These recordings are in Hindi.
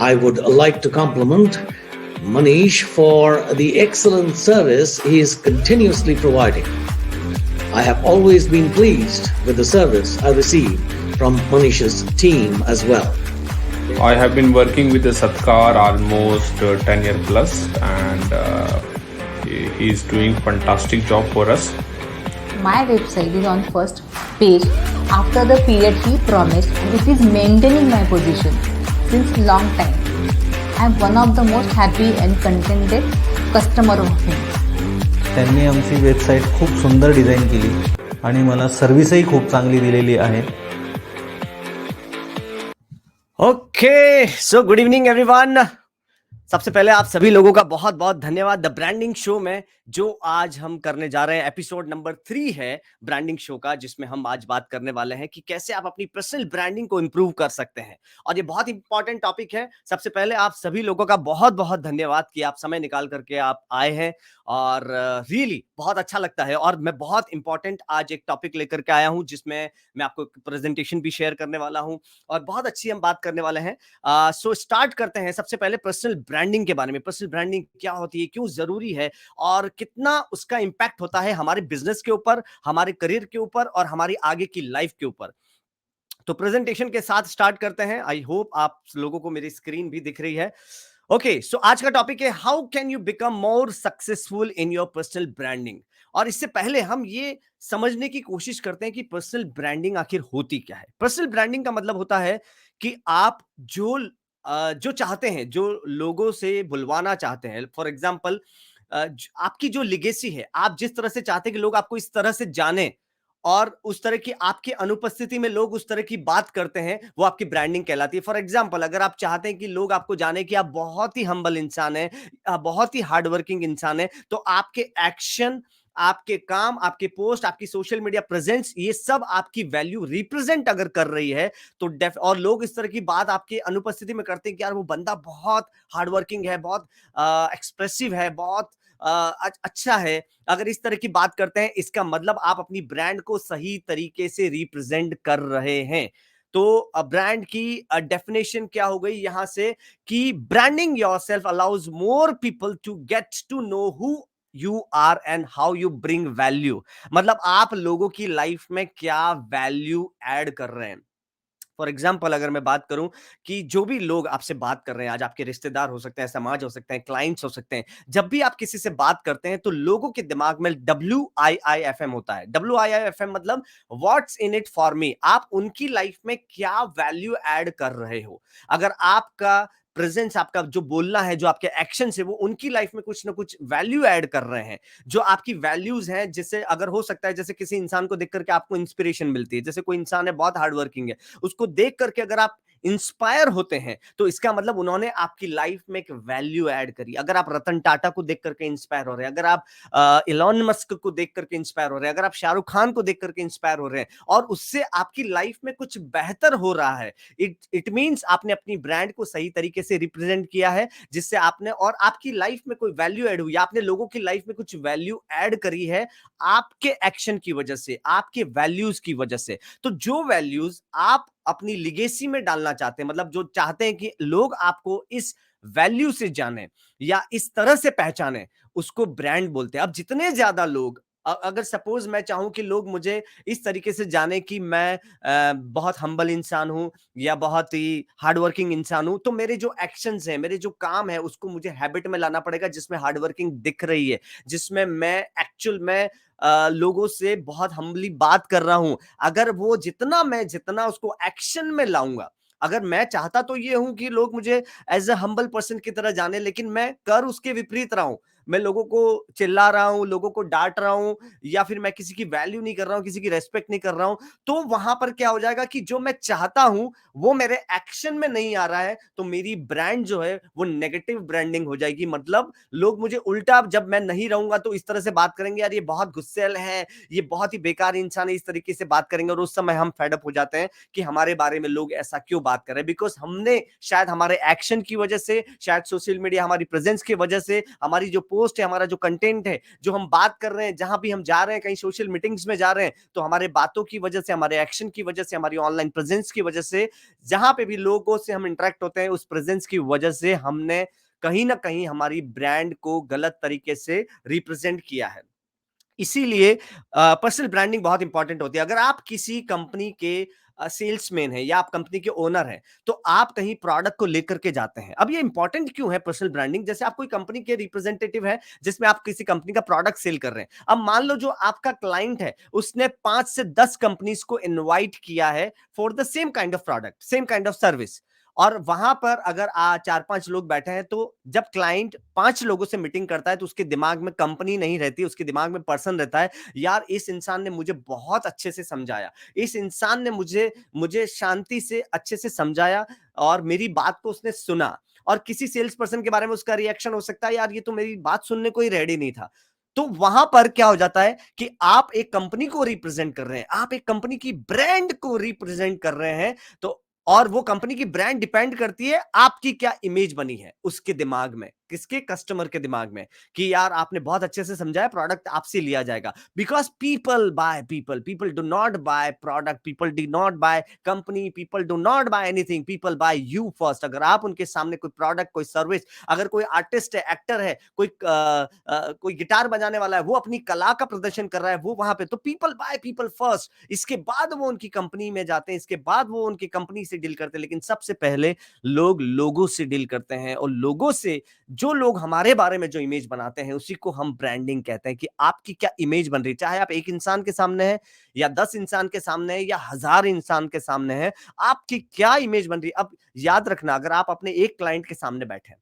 I would like to compliment Manish for the excellent service he is continuously providing. I have always been pleased with the service I receive from Manish's team as well. I have been working with the Satkar almost 10 year plus, and he is doing fantastic job for us. My website is on first page after the period he promised, and it is maintaining my position since long time. I am one of the most happy and contented customer of him. त्यांनी आमची वेबसाईट खूप सुंदर डिझाईन केली आणि मला सर्व्हिसही खूप चांगली दिलेली आहे. Okay, so good evening everyone. सबसे पहले आप सभी लोगों का बहुत बहुत धन्यवाद. द ब्रांडिंग शो में जो आज हम करने जा रहे हैं, एपिसोड नंबर 3 है ब्रांडिंग शो का, जिसमें हम आज बात करने वाले हैं कि कैसे आप अपनी पर्सनल ब्रांडिंग को इंप्रूव कर सकते हैं. और ये बहुत इंपॉर्टेंट टॉपिक है. सबसे पहले आप सभी लोगों का बहुत बहुत धन्यवाद कि आप समय निकाल करके आप आए हैं, और रियली बहुत अच्छा लगता है. और मैं बहुत इंपॉर्टेंट आज एक टॉपिक लेकर के आया हूं, जिसमें मैं आपको प्रेजेंटेशन भी शेयर करने वाला हूं, और बहुत अच्छी हम बात करने वाले हैं. सो स्टार्ट करते हैं. सबसे पहले पर्सनल ब्रांडिंग के बारे में. पर्सनल ब्रांडिंग क्या होती है, क्यों जरूरी है, और कितना उसका इंपैक्ट होता है हमारे बिजनेस के ऊपर, हमारे करियर के ऊपर, और हमारी आगे की लाइफ के ऊपर. तो प्रेजेंटेशन के साथ स्टार्ट करते हैं. आई होप आप लोगों को मेरी स्क्रीन भी दिख रही है. ओके, सो आज का टॉपिक है how can you become more successful in your personal branding. और इससे पहले हम ये समझने की कोशिश करते हैं कि पर्सनल ब्रांडिंग आखिर होती क्या है. पर्सनल ब्रांडिंग का मतलब होता है कि आप जो चाहते हैं, जो लोगों से बुलवाना चाहते हैं. फॉर एग्जाम्पल, आपकी जो लिगेसी है, आप जिस तरह से चाहते हैं कि लोग आपको इस तरह से जाने, और उस तरह की आपकी अनुपस्थिति में लोग उस तरह की बात करते हैं, वो आपकी ब्रांडिंग कहलाती है. फॉर एग्जांपल, अगर आप चाहते हैं कि लोग आपको जाने कि आप बहुत ही हम्बल इंसान हैं, बहुत ही हार्डवर्किंग इंसान हैं, तो आपके एक्शन, आपके काम, आपके पोस्ट, आपकी सोशल मीडिया प्रेजेंस, ये सब आपकी वैल्यू रिप्रेजेंट अगर कर रही है, तो और लोग इस तरह की बात आपके अनुपस्थिति में करते हैं कि यार वो बंदा बहुत हार्डवर्किंग है, बहुत एक्सप्रेसिव है, बहुत अच्छा है, अगर इस तरह की बात करते हैं, इसका मतलब आप अपनी ब्रांड को सही तरीके से रिप्रेजेंट कर रहे हैं. तो ब्रांड की डेफिनेशन क्या हो गई यहां से, कि branding yourself allows more people to get to know who you are and how you bring value. मतलब आप लोगों की लाइफ में क्या वैल्यू ऐड कर रहे हैं. फॉर एग्जाम्पल, अगर मैं बात करूं कि जो भी लोग आपसे बात कर रहे हैं आज, आपके रिश्तेदार हो सकते हैं, समाज हो सकते हैं, क्लाइंट्स हो सकते हैं, जब भी आप किसी से बात करते हैं तो लोगों के दिमाग में WIIFM होता है. WIIFM मतलब what's in it for me. आप उनकी लाइफ में क्या वैल्यू ऐड कर रहे हो. अगर आपका प्रेजेंस, आपका जो बोलना है, जो आपके एक्शन है, वो उनकी लाइफ में कुछ ना कुछ वैल्यू ऐड कर रहे हैं, जो आपकी वैल्यूज हैं, जिससे अगर हो सकता है जैसे किसी इंसान को देख करके आपको इंस्पिरेशन मिलती है, जैसे कोई इंसान है बहुत हार्ड वर्किंग है, उसको देख करके अगर आप इंस्पायर होते हैं, तो इसका मतलब उन्होंने आपकी लाइफ में एक वैल्यू ऐड करी. अगर आप रतन टाटा को देख करके इंस्पायर हो रहे हैं, अगर आप इलॉन मस्क को देख करके इंस्पायर हो रहे हैं, अगर आप शाहरुख खान को देख करके इंस्पायर हो रहे हैं, और उससे आपकी लाइफ में कुछ बेहतर हो रहा है, इट मींस आपने अपनी ब्रांड को सही तरीके से रिप्रेजेंट किया है, जिससे आपने, और आपकी लाइफ में कोई वैल्यू ऐड हुई, आपने लोगों की लाइफ में कुछ वैल्यू ऐड करी है आपके एक्शन की वजह से, आपके वैल्यूज की वजह से. तो जो वैल्यूज आप अपनी लिगेसी में डालना चाहते हैं, मतलब जो चाहते हैं कि लोग आपको इस वैल्यू से जाने या इस तरह से पहचाने, उसको ब्रांड बोलते हैं. अब जितने ज्यादा लोग, अगर सपोज मैं चाहूं कि लोग मुझे इस तरीके से जाने कि मैं बहुत हम्बल इंसान हूं या बहुत ही हार्डवर्किंग इंसान हूं, तो मेरे जो एक्शंस हैं, मेरे जो काम है, उसको मुझे हैबिट में लाना पड़ेगा, जिसमें हार्डवर्किंग दिख रही है, जिसमें मैं एक्चुअल में लोगों से बहुत हम्बली बात कर रहा हूं. अगर वो जितना उसको एक्शन में लाऊंगा, अगर मैं चाहता तो ये हूं कि लोग मुझे एज अ हम्बल पर्सन की तरह जाने, लेकिन मैं कर उसके विपरीत रहा हूं, मैं लोगों को चिल्ला रहा हूं, लोगों को डांट रहा हूं, या फिर मैं किसी की वैल्यू नहीं कर रहा हूं, किसी की रेस्पेक्ट नहीं कर रहा हूं, तो वहां पर क्या हो जाएगा कि जो मैं चाहता हूं वो मेरे एक्शन में नहीं आ रहा है, तो मेरी ब्रांड जो है वो नेगेटिव ब्रांडिंग हो जाएगी. मतलब लोग मुझे उल्टा, जब मैं नहीं रहूंगा तो इस तरह से बात करेंगे, यार ये बहुत गुस्सैल है, ये बहुत ही बेकार इंसान है, इस तरीके से बात करेंगे, और उस समय हम फेड अप हो जाते हैं कि हमारे बारे में लोग ऐसा क्यों बात कर रहे हैं. बिकॉज हमने शायद हमारे एक्शन की वजह से, शायद सोशल मीडिया हमारी प्रेजेंस की वजह से, हमारी जो पोस्ट है, हमारा जो कंटेंट है, जो हम बात कर रहे हैं, जहां भी हम जा रहे हैं, कहीं सोशल मीटिंग्स में जा रहे हैं, तो हमारे बातों की वजह से, हमारे एक्शन की वजह से, हमारी ऑनलाइन प्रेजेंस की वजह से, जहां पे भी लोगों से हम इंटरेक्ट होते हैं, उस प्रेजेंस की वजह से हमने कहीं ना कहीं हमारी ब्रांड को गलत तरीके से रिप्रेजेंट किया है। इसीलिए पर्सनल ब्रांडिंग बहुत इंपॉर्टेंट होती है। अगर आप किसी कंपनी के सेल्समैन है या आप कंपनी के ओनर हैं, तो आप कहीं प्रोडक्ट को लेकर के जाते हैं। अब ये इंपॉर्टेंट क्यों है पर्सनल ब्रांडिंग? जैसे आप कोई कंपनी के रिप्रेजेंटेटिव है, जिसमें आप किसी कंपनी का प्रोडक्ट सेल कर रहे हैं। अब मान लो जो आपका क्लाइंट है, उसने 5 से 10 कंपनीज को इनवाइट किया है for the same kind of product, same kind of service, और वहां पर अगर 4-5 लोग बैठे हैं, तो जब क्लाइंट 5 लोगों से मीटिंग करता है, तो उसके दिमाग में कंपनी नहीं रहती, उसके दिमाग में पर्सन रहता है। यार, इस इंसान ने मुझे बहुत अच्छे से समझाया, इस इंसान ने मुझे मुझे शांति से अच्छे से समझाया, और मेरी बात को उसने सुना। और किसी सेल्स पर्सन के बारे में उसका रिएक्शन हो सकता है, यार ये तो मेरी बात सुनने को ही रेडी नहीं था। तो वहां पर क्या हो जाता है कि आप एक कंपनी को रिप्रेजेंट कर रहे हैं, आप एक कंपनी की ब्रांड को रिप्रेजेंट कर रहे हैं। तो और वो कंपनी की ब्रांड डिपेंड करती है आपकी क्या इमेज बनी है उसके दिमाग में, किसके कस्टमर के दिमाग में, कि यार आपने बहुत अच्छे से समझाया, प्रोडक्ट आपसे लिया जाएगा। Because people buy people, people do not buy product, people do not buy company, people do not buy anything, people buy you first. अगर आप उनके सामने कोई प्रोडक्ट, कोई सर्विस, अगर कोई आर्टिस्ट है, एक्टर है, कोई गिटार बजाने वाला है, वो अपनी कला का प्रदर्शन कर रहा है, वो वहां पे, तो पीपल बाय पीपल फर्स्ट। इसके बाद वो उनकी कंपनी में जाते हैं, इसके बाद वो उनकी कंपनी से डील करते हैं। लेकिन सबसे पहले लोग लोगों से डील करते हैं, और लोगों से, जो लोग हमारे बारे में जो इमेज बनाते हैं, उसी को हम ब्रांडिंग कहते हैं। कि आपकी क्या इमेज बन रही है, चाहे आप एक इंसान के सामने है, या 10 इंसान के सामने है, या 1000 इंसान के सामने है, आपकी क्या इमेज बन रही है। अब याद रखना, अगर आप अपने एक क्लाइंट के सामने बैठे हैं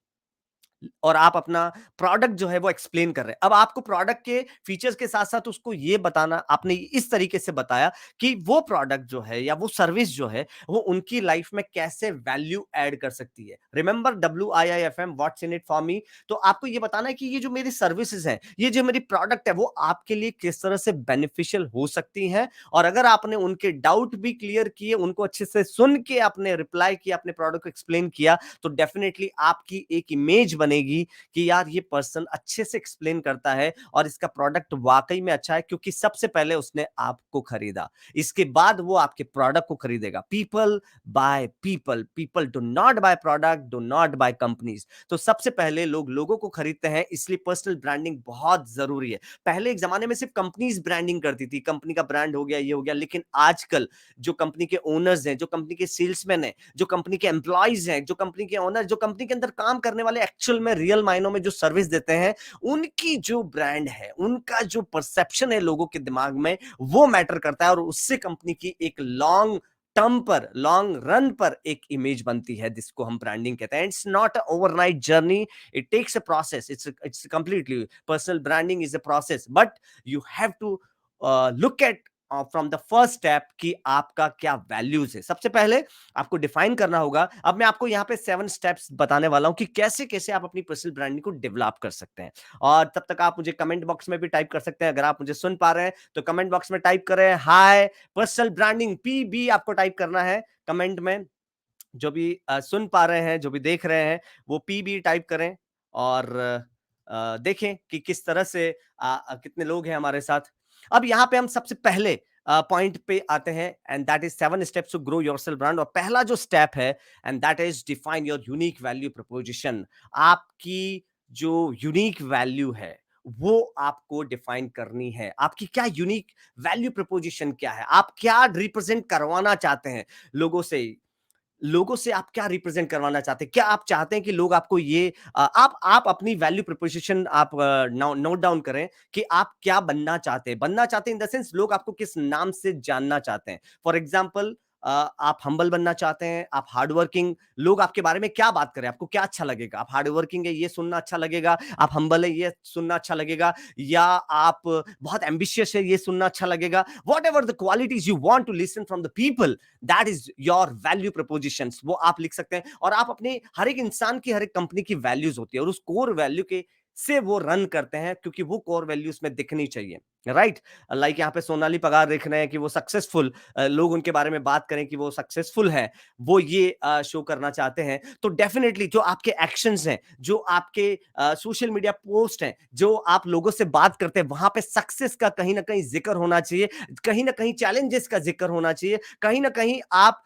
और आप अपना प्रोडक्ट जो है वो एक्सप्लेन कर रहे हैं, अब आपको प्रोडक्ट के फीचर्स के साथ साथ उसको ये बताना, आपने इस तरीके से बताया कि वो प्रोडक्ट जो है या वो सर्विस जो है, वो उनकी लाइफ में कैसे वैल्यू ऐड कर सकती है। Remember WIIFM, what's in it for me. तो आपको ये बताना है कि ये जो मेरी सर्विसेज हैं, ये जो मेरी प्रोडक्ट है, वो आपके लिए किस तरह से बेनिफिशियल हो सकती है। और अगर आपने उनके डाउट भी क्लियर किए, उनको अच्छे से सुन के आपने रिप्लाई किया, अपने प्रोडक्ट को एक्सप्लेन किया, तो डेफिनेटली आपकी एक इमेज बनेगी कि यार ये पर्सन अच्छे से एक्सप्लेन करता है, और इसका प्रोडक्ट वाकई में अच्छा है, क्योंकि सबसे पहले उसने आपको खरीदा, इसके बाद वो आपके प्रोडक्ट को खरीदेगा। People buy people, people do not buy product, do not by companies. तो सबसे पहले लोग लोगों को खरीदते हैं, इसलिए पर्सनल ब्रांडिंग बहुत जरूरी है। पहले एक जमाने में सिर्फ कंपनीज ब्रांडिंग करती थी, कंपनी का ब्रांड हो गया, ये हो गया, लेकिन आजकल जो कंपनी के ओनर्स हैं, जो कंपनी के सेल्समैन हैं, जो कंपनी के एम्प्लॉइज हैं, जो कंपनी के ओनर, जो कंपनी के अंदर काम करने वाले, एक्चुअल में रियल मायनों में जो सर्विस देते हैं, उनकी जो ब्रांड है, उनका जो परसेप्शन है लोगों के दिमाग में, वो मैटर करता है, और उससे कंपनी की एक लॉन्ग टर्म पर, लॉन्ग रन पर एक इमेज बनती है, जिसको हम ब्रांडिंग कहते हैं। It's not a overnight journey, it takes a process, it's completely, personal branding is a process, but you have to look at from the first step कि आपका क्या वैल्यूज है। सबसे पहले आपको डिफाइन करना होगा। अब मैं आपको यहाँ पे 7 स्टेप्स बताने वाला हूं कि कैसे कैसे आप अपनी पर्सनल ब्रांडिंग को डेवलप कर सकते हैं। और तब तक आप मुझे कमेंट बॉक्स में भी टाइप कर सकते हैं। अगर आप मुझे सुन पा रहे हैं तो कमेंट बॉक्स में टाइप करें हाय पर्सनल ब्रांडिंग, PB आपको टाइप करना है कमेंट में। जो भी सुन पा रहे हैं, जो भी देख रहे हैं, वो PB टाइप करें, और देखें कि किस तरह से कितने लोग हैं हमारे साथ। अब यहाँ पे हम सबसे पहले पॉइंट पे आते हैं, and that is 7 steps to grow yourself brand. और पहला जो स्टेप है, and that is define your unique value proposition. आपकी जो यूनिक वैल्यू है, वो आपको डिफाइन करनी है। आपकी क्या यूनिक वैल्यू प्रोपोजिशन क्या है, आप क्या रिप्रेजेंट करवाना चाहते हैं लोगों से। लोगों से आप क्या रिप्रेजेंट करवाना चाहते हैं? क्या आप चाहते हैं कि लोग आपको ये आप अपनी वैल्यू प्रोपोजिशन आप नोट डाउन करें कि आप क्या बनना चाहते हैं। बनना चाहते हैं इन द सेंस, लोग आपको किस नाम से जानना चाहते हैं। फॉर एग्जाम्पल, आप हम्बल बनना चाहते हैं, आप हार्ड वर्किंग, लोग आपके बारे में क्या बात करें, आपको क्या अच्छा लगेगा। आप हार्ड वर्किंग है, ये सुनना अच्छा लगेगा। आप हम्बल है, ये सुनना अच्छा लगेगा। या आप बहुत एम्बिशियस है, ये सुनना अच्छा लगेगा। Whatever the qualities you want to listen from the people, that is your value proposition. वो आप लिख सकते हैं। और आप अपने हर एक इंसान की, हर एक कंपनी की वैल्यूज होती है, और उस कोर वैल्यू के से वो रन करते हैं, क्योंकि वो कोर वैल्यूज में दिखनी चाहिए, राइट। लाइक यहाँ पे सोनाली पगार देख रहे हैं कि वो सक्सेसफुल, लोग उनके बारे में बात करें कि वो सक्सेसफुल है, वो ये शो करना चाहते हैं। तो डेफिनेटली जो आपके एक्शंस हैं, जो आपके सोशल मीडिया पोस्ट हैं, जो आप लोगों से बात करते हैं, वहां पे सक्सेस का कहीं ना कहीं जिक्र होना चाहिए, कहीं ना कहीं चैलेंजेस का जिक्र होना चाहिए, कहीं ना कहीं आप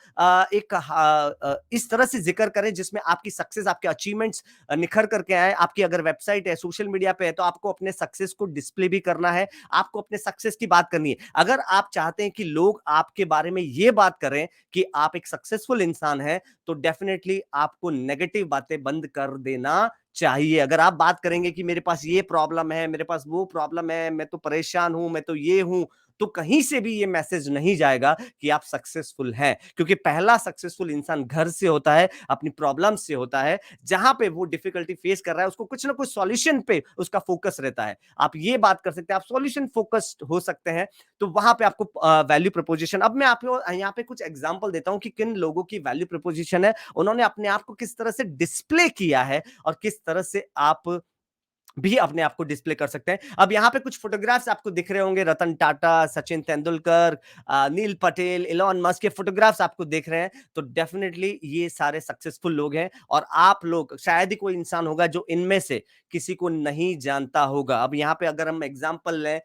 इस तरह से जिक्र करें जिसमें आपकी सक्सेस, आपके अचीवमेंट्स निखर करके आए। आपकी अगर वेबसाइट है, सोशल मीडिया पे है, तो आपको अपने सक्सेस को डिस्प्ले भी करना है, आपको अपने सक्सेस की बात करनी है। अगर आप चाहते हैं कि लोग आपके बारे में ये बात करें कि आप एक सक्सेसफुल इंसान हैं, तो डेफिनेटली आपको नेगेटिव बातें बंद कर देना चाहिए। अगर आप बात करेंगे कि मेरे पास ये प्रॉब्लम है, मेरे पास वो प्रॉब्लम है, मैं तो परेशान हूं, मैं तो ये हूं, तो कहीं से भी ये मैसेज नहीं जाएगा कि आप सक्सेसफुल हैं, क्योंकि पहला सक्सेसफुल इंसान घर से होता है, अपनी प्रॉब्लम से होता है। जहां पे वो डिफिकल्टी फेस कर रहा है, उसको कुछ ना कुछ सॉल्यूशन पे उसका फोकस रहता है। आप ये बात कर सकते हैं, आप सॉल्यूशन फोकस्ड हो सकते हैं, तो वहां पे आपको वैल्यू प्रपोजिशन। अब मैं आपको यहाँ पे कुछ एग्जांपल देता हूं कि किन लोगों की वैल्यू प्रपोजिशन है, उन्होंने अपने आप को किस तरह से डिस्प्ले किया है और किस तरह से आप भी अपने आप को डिस्प्ले कर सकते हैं। अब यहाँ पे कुछ फोटोग्राफ्स आपको दिख रहे होंगे, रतन टाटा, सचिन तेंदुलकर, नील पटेल, इलॉन मस्क के फोटोग्राफ्स आपको दिख रहे हैं। तो डेफिनेटली ये सारे सक्सेसफुल लोग हैं, और आप लोग शायद ही कोई इंसान होगा जो इनमें से किसी को नहीं जानता होगा। अब यहाँ पे अगर हम एग्जांपल लें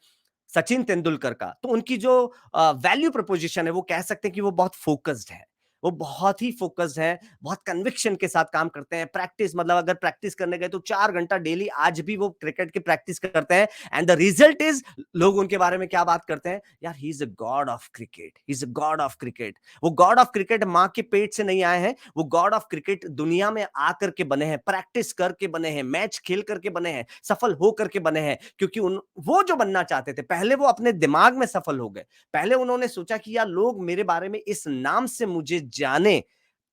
सचिन तेंदुलकर का, तो उनकी जो वैल्यू प्रपोजिशन है, वो कह सकते हैं कि वो बहुत फोकस्ड है, वो बहुत ही फोकस्ड है, बहुत कन्विक्शन के साथ काम करते हैं। प्रैक्टिस, मतलब अगर प्रैक्टिस करने गए तो 4 घंटा डेली, आज भी वो क्रिकेट की प्रैक्टिस करते हैं। एंड द रिजल्ट इज, लोग उनके बारे में क्या बात करते हैं, यार he is a God of cricket, he is a God of cricket. वो गॉड ऑफ क्रिकेट मां के पेट से नहीं आए हैं, वो गॉड ऑफ क्रिकेट दुनिया में आकर के बने हैं, प्रैक्टिस करके बने हैं, मैच खेल करके बने हैं, सफल हो करके बने हैं। क्योंकि वो जो बनना चाहते थे, पहले वो अपने दिमाग में सफल हो गए। पहले उन्होंने सोचा कि यार लोग मेरे बारे में इस नाम से मुझे जाने,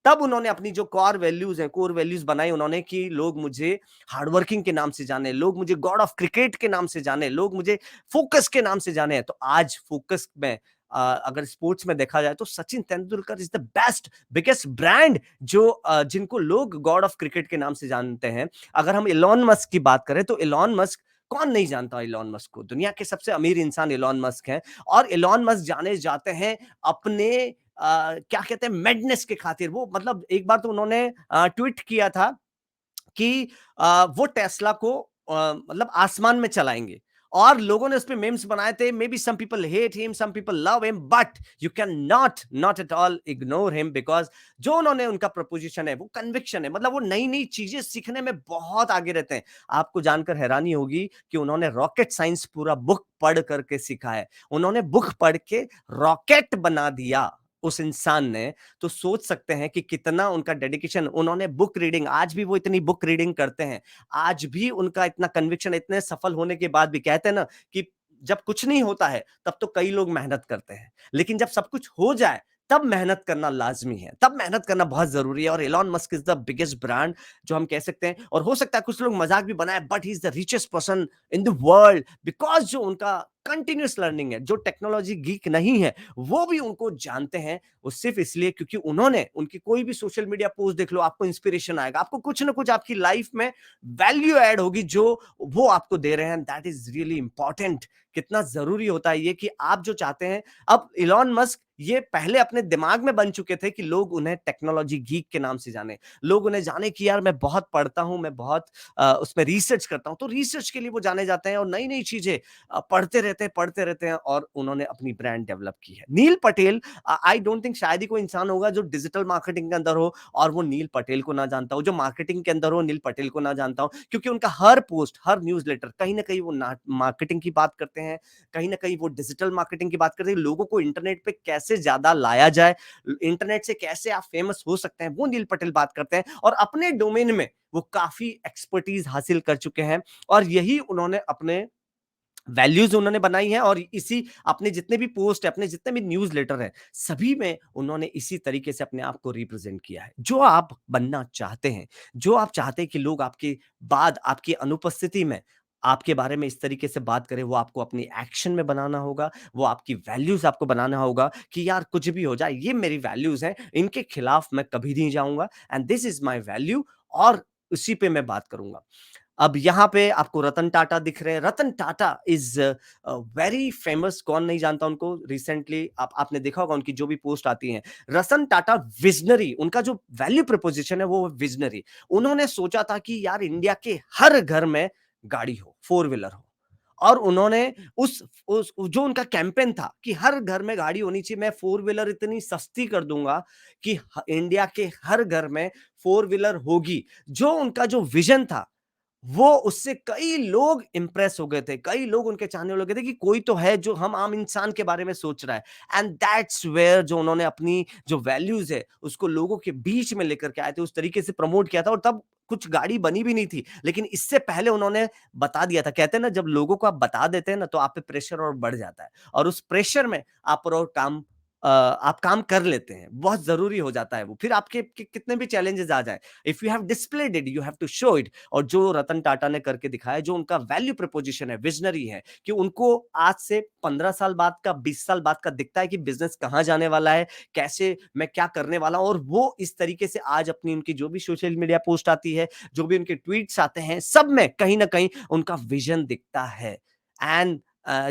तब उन्होंने अपनी जो कोर वैल्यूज बनाई उन्होंने, कि लोग मुझे हार्डवर्किंग के नाम से जाने, लोग मुझे गॉड ऑफ क्रिकेट के नाम से जाने, लोग मुझे फोकस के नाम से जाने। तो आज फोकस में अगर स्पोर्ट्स में देखा जाए तो Sachin Tendulkar is the best, biggest brand, जो जिनको लोग गॉड ऑफ क्रिकेट के नाम से जानते हैं। अगर हम इलॉन मस्क की बात करें, तो इलॉन मस्क, कौन नहीं जानता इलॉन मस्क को, दुनिया के सबसे अमीर इंसान इलॉन मस्क हैं। और इलॉन मस्क जाने जाते हैं अपने क्या कहते हैं, मैडनेस के खातिर। वो मतलब एक बार तो उन्होंने ट्वीट किया था कि वो टेस्ला को मतलब आसमान में चलाएंगे, और लोगों ने उस पे मेम्स बनाए थे। Maybe some people hate him, some people love him, but you can not at all ignore him, because जो उन्होंने, उनका प्रपोजिशन है, वो कन्विक्शन है। मतलब वो नई नई चीजें सीखने में बहुत आगे रहते हैं। आपको जानकर हैरानी होगी कि उन्होंने रॉकेट साइंस पूरा बुक पढ़ करके सीखा है, उन्होंने बुक पढ़ के रॉकेट बना दिया उस इंसान ने। तो सोच सकते हैं कि कितना उनका डेडिकेशन। उन्होंने बुक रीडिंग, आज भी वो इतनी बुक रीडिंग करते हैं, आज भी उनका इतना कन्विक्शन, इतने सफल होने के बाद भी। कहते हैं ना कि जब कुछ नहीं होता है तब तो कई लोग मेहनत करते हैं, लेकिन जब सब कुछ हो जाए तब मेहनत करना लाजमी है, तब मेहनत करना बहुत जरूरी है। और Elon Musk is the biggest brand, जो हम कह सकते हैं। और हो सकता है कुछ लोग मजाक भी बनाए, but he is the richest person in the world, because जो उनका कंटिन्यूस लर्निंग है, जो टेक्नोलॉजी गीक नहीं है वो भी उनको जानते हैं। वो सिर्फ इसलिए क्योंकि उन्होंने, उनकी कोई भी सोशल मीडिया पोस्ट देख लो, आपको इंस्पिरेशन आएगा, आपको कुछ ना कुछ आपकी लाइफ में वैल्यू ऐड होगी जो वो आपको दे रहे हैं। That is really important. कितना जरूरी होता है ये कि आप जो चाहते हैं। अब इलॉन मस्क ये पहले अपने दिमाग में बन चुके थे कि लोग उन्हें टेक्नोलॉजी गीक के नाम से जाने, लोग उन्हें जाने कि यार मैं बहुत पढ़ता हूं, मैं बहुत उसमें रिसर्च करता हूं। तो रिसर्च के लिए वो जाने जाते हैं और नई नई चीजें पढ़ते रहते हैं, और उन्होंने अपनी ब्रांड डेवलप की है। नील पटेल, आई डोंट थिंक शायद ही कोई इंसान होगा जो डिजिटल मार्केटिंग के अंदर हो और वो नील पटेल को ना जानता हो, जो मार्केटिंग के अंदर हो नील पटेल को ना जानता हो, क्योंकि उनका हर पोस्ट, हर न्यूज़लेटर कहीं ना कहीं वो मार्केटिंग की बात करते हैं, कहीं ना कहीं वो डिजिटल मार्केटिंग की बात करते हैं। लोगों को इंटरनेट पे कैसे ज्यादा लाया जाए, इंटरनेट से कैसे आप फेमस हो सकते हैं, वो नील पटेल बात करते हैं। और अपने डोमेन में वो काफी एक्सपर्टीज हासिल कर चुके हैं, और यही उन्होंने अपने वैल्यूज उन्होंने बनाई है। और इसी अपने जितने भी पोस्ट है, अपने जितने भी न्यूज लेटर है, सभी में उन्होंने इसी तरीके से अपने आप को रिप्रेजेंट किया है। जो आप बनना चाहते हैं, जो आप चाहते हैं कि लोग आपके बाद, आपकी अनुपस्थिति में आपके बारे में इस तरीके से बात करें, वो आपको अपनी एक्शन में बनाना होगा, वो आपकी वैल्यूज आपको बनाना होगा कि यार कुछ भी हो जाए, ये मेरी वैल्यूज हैं, इनके खिलाफ मैं कभी नहीं जाऊंगा, and this is my value, और उसी पे मैं बात करूंगा। अब यहाँ पे आपको रतन टाटा दिख रहे हैं। Ratan Tata is very famous, कौन नहीं जानता उनको। रिसेंटली आपने देखा होगा उनकी जो भी पोस्ट आती है। रतन टाटा विजनरी, उनका जो वैल्यू प्रपोजिशन है वो विजनरी। उन्होंने सोचा था कि यार इंडिया के हर घर में गाड़ी हो, फोर व्हीलर हो, और उन्होंने उस जो उनका कैंपेन था कि हर घर में गाड़ी होनी चाहिए, मैं फोर व्हीलर इतनी सस्ती कर दूंगा कि इंडिया के हर घर में फोर व्हीलर होगी। जो उनका जो विजन था, वो उससे कई लोग इंप्रेस हो गए थे, कई लोग उनके चाहने लगे थे कि कोई तो है जो हम आम इंसान के बारे में सोच रहा है। एंड दैट्स वेयर जो उन्होंने अपनी जो वैल्यूज है उसको लोगों के बीच में लेकर के आए थे, उस तरीके से प्रमोट किया था। और तब कुछ गाड़ी बनी भी नहीं थी, लेकिन इससे पहले उन्होंने बता दिया था। कहते हैं ना, जब लोगों को आप बता देते हैं ना तो आप पे प्रेशर और बढ़ जाता है, और उस प्रेशर में आप और आप काम कर लेते हैं। बहुत जरूरी हो जाता है वो, फिर आपके कितने भी चैलेंजेस आ जाए, if you have displayed it you have to show it. और जो रतन टाटा ने करके दिखाया, जो उनका वैल्यू प्रपोजिशन है, विजनरी है, कि उनको आज से 15 साल बाद का, 20 साल बाद का दिखता है कि बिजनेस कहां जाने वाला है, कैसे मैं क्या करने वाला हूं। और वो इस तरीके से आज अपनी उनकी जो भी सोशल मीडिया पोस्ट आती है, जो भी उनके ट्वीट्स आते हैं, सब में कहीं ना कहीं उनका विजन दिखता है। एंड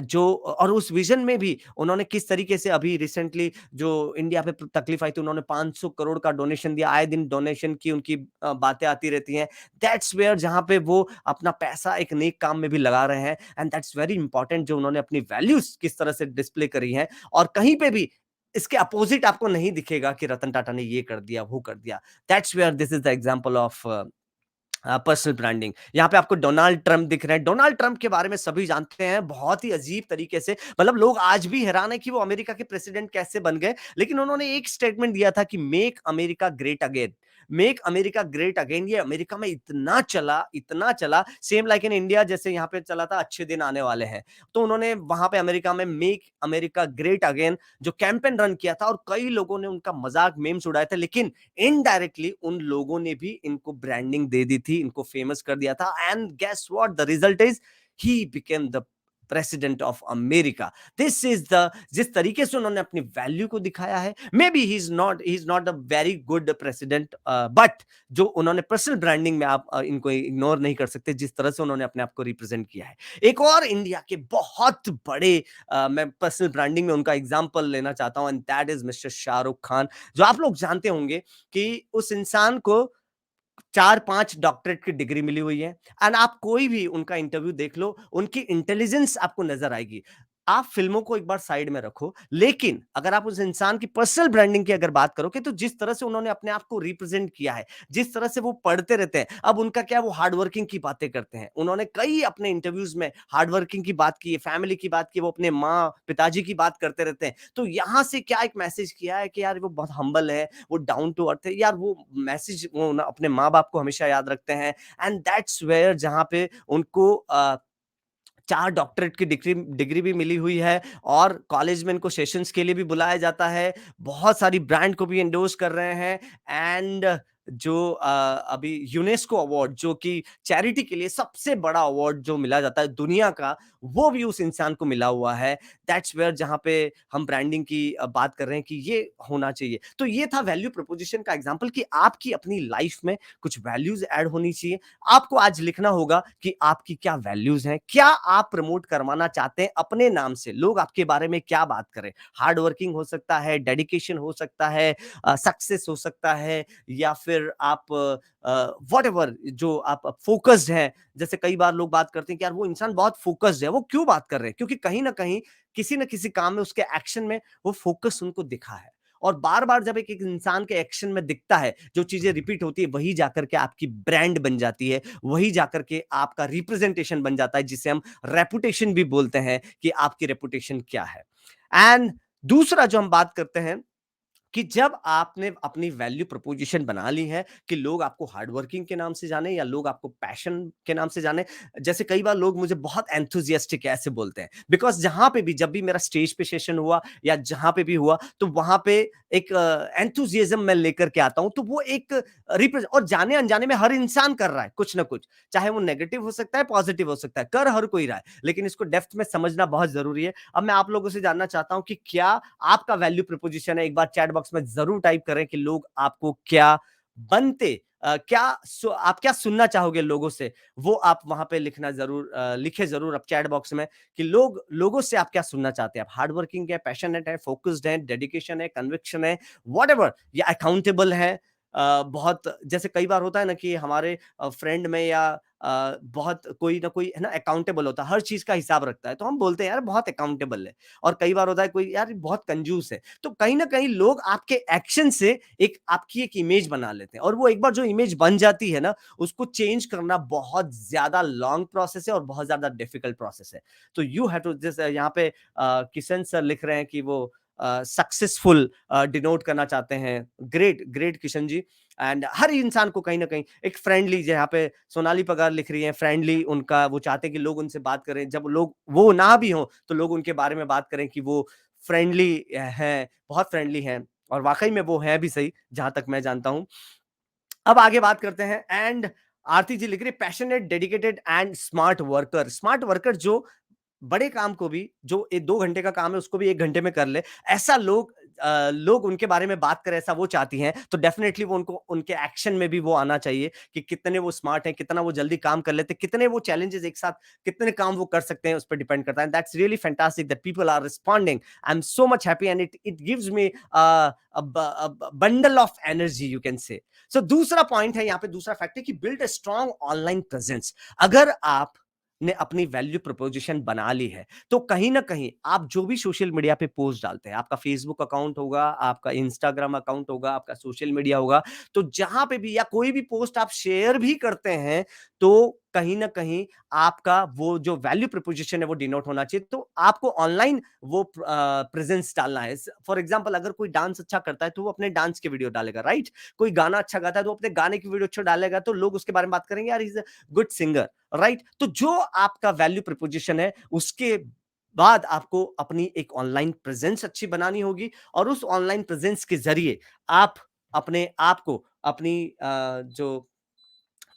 जो और उस विजन में भी उन्होंने किस तरीके से, अभी रिसेंटली जो इंडिया पे तकलीफ आई थी, उन्होंने 500 करोड़ का डोनेशन दिया। आए दिन डोनेशन की उनकी बातें आती रहती हैं। दैट्स वेयर जहां पे वो अपना पैसा एक नेक काम में भी लगा रहे हैं। एंड दैट्स वेरी इंपॉर्टेंट, जो उन्होंने अपनी वैल्यूज किस तरह से डिस्प्ले करी है। और कहीं पे भी इसके अपोजिट आपको नहीं दिखेगा कि रतन टाटा ने ये कर दिया, वो कर दिया। That's where this is the example of personal branding. यहाँ पे आपको डोनाल्ड ट्रंप दिख रहे हैं। डोनाल्ड ट्रंप के बारे में सभी जानते हैं, बहुत ही अजीब तरीके से, मतलब लोग आज भी हैरान है कि वो अमेरिका के प्रेसिडेंट कैसे बन गए। लेकिन उन्होंने एक स्टेटमेंट दिया था कि make America great again, make America great again. ये अमेरिका में इतना चला, सेम लाइक इन इंडिया जैसे यहाँ पे चला था, अच्छे दिन आने वाले हैं। तो उन्होंने वहां पे अमेरिका में मेक अमेरिका ग्रेट अगेन जो कैंपेन रन किया था, और कई लोगों ने उनका मजाक, मेम्स उड़ाए थे। लेकिन इनडायरेक्टली उन लोगों ने भी इनको ब्रांडिंग दे दी थी, इनको फेमस कर दिया था। And guess what the result is, he became the president of America. This is the, जिस तरीके से उन्होंने अपनी वैल्यू को दिखाया है, maybe he is not a very good president, but जो उन्होंने पर्सनल ब्रांडिंग में, आप इनको इग्नोर नहीं कर सकते जिस तरह से उन्होंने अपने आप को रिप्रेजेंट किया है। एक और इंडिया के बहुत बड़े मैं पर्सनल ब्रांडिंग में उनका एग्जांपल लेना चाहता हूं, and that is mister Shahrukh Khan. जो आप लोग जानते होंगे कि उस इंसान को 4-5 डॉक्टरेट की डिग्री मिली हुई है। एंड आप कोई भी उनका इंटरव्यू देख लो, उनकी इंटेलिजेंस आपको नजर आएगी। आप फिल्मों को एक बार साइड में रखो, लेकिन अगर आप उस इंसान की पर्सनल ब्रांडिंग की अगर बात करोगे, तो जिस तरह से उन्होंने अपने आप को रिप्रेजेंट किया है, जिस तरह से वो पढ़ते रहते हैं, अब उनका क्या है, वो हार्डवर्किंग की बातें करते हैं। उन्होंने कई अपने इंटरव्यूज में हार्डवर्किंग की बात की है, फैमिली की बात की, वो अपने माँ पिताजी की बात करते रहते हैं। तो यहां से क्या एक मैसेज किया है कि यार वो बहुत हम्बल है, वो डाउन टू अर्थ है यार। वो मैसेज वो अपने माँ बाप को हमेशा याद रखते हैं। एंड दैट्स वेयर जहां पे उनको 4 डॉक्टरेट की डिग्री भी मिली हुई है, और कॉलेज में इनको सेशंस के लिए भी बुलाया जाता है, बहुत सारी ब्रांड को भी एंडोर्स कर रहे हैं। एंड जो अभी यूनेस्को अवार्ड, जो कि चैरिटी के लिए सबसे बड़ा अवार्ड जो मिला जाता है दुनिया का, वो भी उस इंसान को मिला हुआ है। दैट्स वेयर जहां पे हम ब्रांडिंग की बात कर रहे हैं कि ये होना चाहिए। तो ये था वैल्यू प्रपोजिशन का एग्जांपल, कि आपकी अपनी लाइफ में कुछ वैल्यूज ऐड होनी चाहिए। आपको आज लिखना होगा कि आपकी क्या वैल्यूज हैं, क्या आप प्रमोट करवाना चाहते हैं अपने नाम से, लोग आपके बारे में क्या बात करें। हार्ड वर्किंग हो सकता है, डेडिकेशन हो सकता है, सक्सेस हो सकता है, या फिर आप वॉट एवर जो आप फोकस्ड हैं। जैसे कई बार लोग बात करते हैं कि यार वो इंसान बहुत फोकस्ड है, वो क्यों बात कर रहे हैं, क्योंकि कहीं ना कहीं किसी न किसी काम में, उसके एक्शन में वो फोकस उनको दिखा है। और बार बार जब एक इंसान के एक्शन में दिखता है, जो चीजें रिपीट होती है, वही जाकर के आपकी ब्रांड बन जाती है, वही जाकर के आपका रिप्रेजेंटेशन बन जाता है, जिसे हम रेपुटेशन भी बोलते हैं कि आपकी रेपुटेशन क्या है। एंड दूसरा जो हम बात करते हैं कि जब आपने अपनी वैल्यू प्रपोजिशन बना ली है, कि लोग आपको हार्डवर्किंग के नाम से जाने, या लोग आपको पैशन के नाम से जाने। जैसे कई बार लोग मुझे बहुत एंथुजियास्टिक ऐसे बोलते हैं, बिकॉज जहां पे भी, जब भी मेरा स्टेज पे सेशन हुआ या जहां पे भी हुआ, तो वहां पे एक एंथुजियाज्म मैं लेकर के आता हूं। तो वो एक रिप्रेजेंट, और जाने अनजाने में हर इंसान कर रहा है कुछ ना कुछ, चाहे वो नेगेटिव हो सकता है, पॉजिटिव हो सकता है, कर हर कोई रहा है, लेकिन इसको डेप्थ में समझना बहुत जरूरी है। अब मैं आप लोगों से जानना चाहता हूं कि क्या आपका वैल्यू प्रपोजिशन है। एक बार चैट बॉक्स में जरूर टाइप करें कि लोग आपको क्या बनते आप क्या सुनना चाहोगे लोगों से, वो आप वहां पे लिखे जरूर आप चैट बॉक्स में कि लोगों से आप क्या सुनना चाहते हैं। आप हार्ड वर्किंग है, पैशनेट है, फोकस्ड है, डेडिकेशन है, कन्विक्शन है, व्हाटएवर, या अकाउंटेबल है। बहुत जैसे कई बार होता है ना कि हमारे फ्रेंड में या बहुत कोई ना कोई है ना अकाउंटेबल होता है, हर चीज का हिसाब रखता है, तो हम बोलते हैं यार बहुत अकाउंटेबल है। और कई बार होता है कोई यार बहुत कंजूस है। तो कहीं ना कहीं लोग आपके एक्शन से आपकी एक इमेज बना लेते हैं, और वो एक बार जो इमेज बन जाती है ना, उसको चेंज करना बहुत ज्यादा लॉन्ग प्रोसेस है और बहुत ज्यादा डिफिकल्ट प्रोसेस है। तो यू हैव टू, जैसे यहाँ पे किशन सर लिख रहे हैं कि वो सक्सेसफुल डिनोट करना चाहते हैं। Great great Kishan ji. And हर इंसान को कहीं ना कहीं एक फ्रेंडली, यहाँ पे सोनाली पगार लिख रही है फ्रेंडली, उनका वो चाहते हैं कि लोग उनसे बात करें, जब लोग वो ना भी हो तो लोग उनके बारे में बात करें कि वो फ्रेंडली हैं, बहुत फ्रेंडली हैं। और वाकई में वो है भी सही, जहां तक मैं जानता हूं। अब आगे बात करते हैं। एंड आरती जी लिख रही passionate, dedicated and smart worker. Smart worker जो बड़े काम को भी, जो 2 घंटे का काम है उसको भी 1 घंटे में कर ले, ऐसा लोग उनके बारे में बात करें, ऐसा वो चाहती हैं। तो डेफिनेटली वो उनको उनके एक्शन में भी वो आना चाहिए कि कितने वो स्मार्ट हैं, कितना वो जल्दी काम कर लेते, कितने वो चैलेंजेस एक साथ, कितने काम वो कर सकते हैं, उस पर डिपेंड करता है। That's really fantastic that people are responding. I am so much happy and it gives me bundle of energy, you can say. So दूसरा पॉइंट है यहाँ पे, दूसरा फैक्ट है कि build a strong online presence. अगर आप ने अपनी वैल्यू प्रपोजिशन बना ली है, तो कहीं ना कहीं आप जो भी सोशल मीडिया पे पोस्ट डालते हैं, आपका फेसबुक अकाउंट होगा, आपका इंस्टाग्राम अकाउंट होगा, आपका सोशल मीडिया होगा, तो जहां पे भी या कोई भी पोस्ट आप शेयर भी करते हैं, तो कहीं ना कहीं आपका वो जो वैल्यू प्रपोजिशन है वो डिनोट होना चाहिए। तो आपको ऑनलाइन वो प्रेजेंस डालना है। फॉर एग्जांपल, अगर कोई डांस अच्छा करता है तो वो अपने डांस के वीडियो डालेगा, राइट। कोई गाना अच्छा गाता है तो अपने गाने की वीडियो अच्छा डालेगा, तो लोग उसके बारे में बात करेंगे, यार is a good singer, right. तो जो आपका वैल्यू प्रपोजिशन है, उसके बाद आपको अपनी एक ऑनलाइन प्रेजेंस अच्छी बनानी होगी, और उस ऑनलाइन प्रेजेंस के जरिए आप अपने आप को, अपनी जो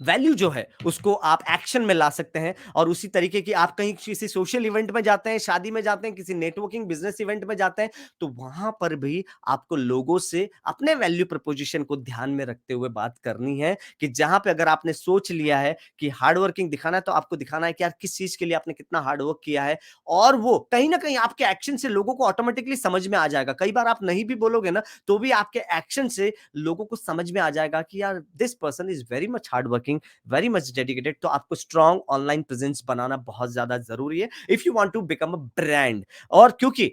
वैल्यू जो है उसको आप एक्शन में ला सकते हैं। और उसी तरीके की आप कहीं किसी सोशल इवेंट में जाते हैं, शादी में जाते हैं, किसी नेटवर्किंग बिजनेस इवेंट में जाते हैं, तो वहां पर भी आपको लोगों से अपने वैल्यू प्रपोजिशन को ध्यान में रखते हुए बात करनी है। कि जहां पे अगर आपने सोच लिया है कि हार्ड वर्किंग दिखाना है, तो आपको दिखाना है कि यार किस चीज के लिए आपने कितना हार्ड वर्क किया है, और वो कहीं ना कहीं आपके एक्शन से लोगों को ऑटोमेटिकली समझ में आ जाएगा। कई बार आप नहीं भी बोलोगे ना, तो भी आपके एक्शन से लोगों को समझ में आ जाएगा कि यार this person is very much hard working, very much dedicated. तो आपको स्ट्रॉन्ग ऑनलाइन प्रेजेंस बनाना बहुत ज्यादा जरूरी है if you want to become a brand. और क्योंकि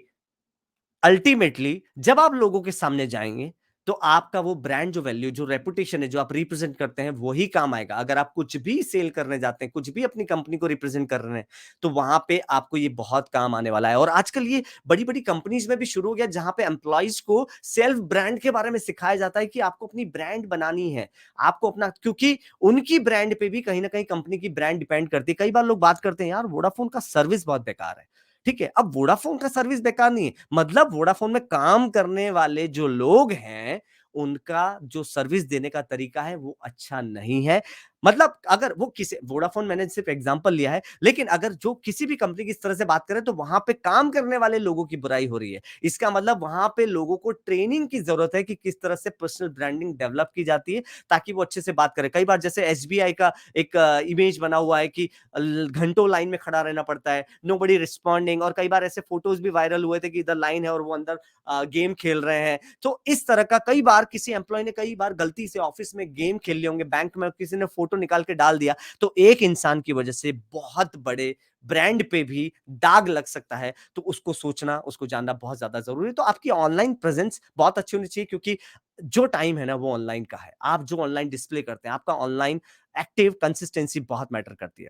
अल्टीमेटली जब आप लोगों के सामने जाएंगे, तो आपका वो ब्रांड, जो वैल्यू, जो रेपुटेशन है, जो आप रिप्रेजेंट करते हैं, वही काम आएगा। अगर आप कुछ भी सेल करने जाते हैं, कुछ भी अपनी कंपनी को रिप्रेजेंट कर रहे हैं, तो वहां पे आपको ये बहुत काम आने वाला है। और आजकल ये बड़ी बड़ी कंपनीज में भी शुरू हो गया, जहां पे एम्प्लॉइज को सेल्फ ब्रांड के बारे में सिखाया जाता है कि आपको अपनी ब्रांड बनानी है, आपको अपना, क्योंकि उनकी ब्रांड पे भी कहीं ना कहीं कंपनी की ब्रांड डिपेंड करती है। कई बार लोग बात करते हैं यार वोडाफोन का सर्विस बहुत बेकार है, ठीक है। अब वोडाफोन का सर्विस बेकार नहीं है, मतलब वोडाफोन में काम करने वाले जो लोग हैं, उनका जो सर्विस देने का तरीका है वो अच्छा नहीं है। मतलब अगर वो किसी, वोडाफोन मैंने सिर्फ एग्जांपल लिया है, लेकिन अगर जो किसी भी कंपनी की इस तरह से बात करें, तो वहां पे काम करने वाले लोगों की बुराई हो रही है। इसका मतलब वहां पे लोगों को ट्रेनिंग की जरूरत है कि किस तरह से पर्सनल ब्रांडिंग डेवलप की जाती है, ताकि वो अच्छे से बात करें। कई बार जैसे एसबीआई का एक इमेज बना हुआ है कि घंटों लाइन में खड़ा रहना पड़ता है, नोबडी रिस्पॉन्डिंग, और कई बार ऐसे फोटोज भी वायरल हुए थे कि इधर लाइन है और वो अंदर गेम खेल रहे हैं। तो इस तरह का कई बार किसी एम्प्लॉय ने कई बार गलती से ऑफिस में गेम खेल लिए होंगे, बैंक में किसी ने फोटो निकाल के डाल दिया, तो एक इंसान की वजह से बहुत बड़े ब्रांड पे भी दाग लग सकता है। तो उसको सोचना, उसको जानना बहुत ज्यादा जरूरी है। तो आपकी ऑनलाइन प्रेजेंस बहुत अच्छी होनी चाहिए, क्योंकि जो टाइम है ना वो ऑनलाइन का है। आप जो ऑनलाइन डिस्प्ले करते हैं, आपका ऑनलाइन एक्टिव कंसिस्टेंसी बहुत मैटर करती है।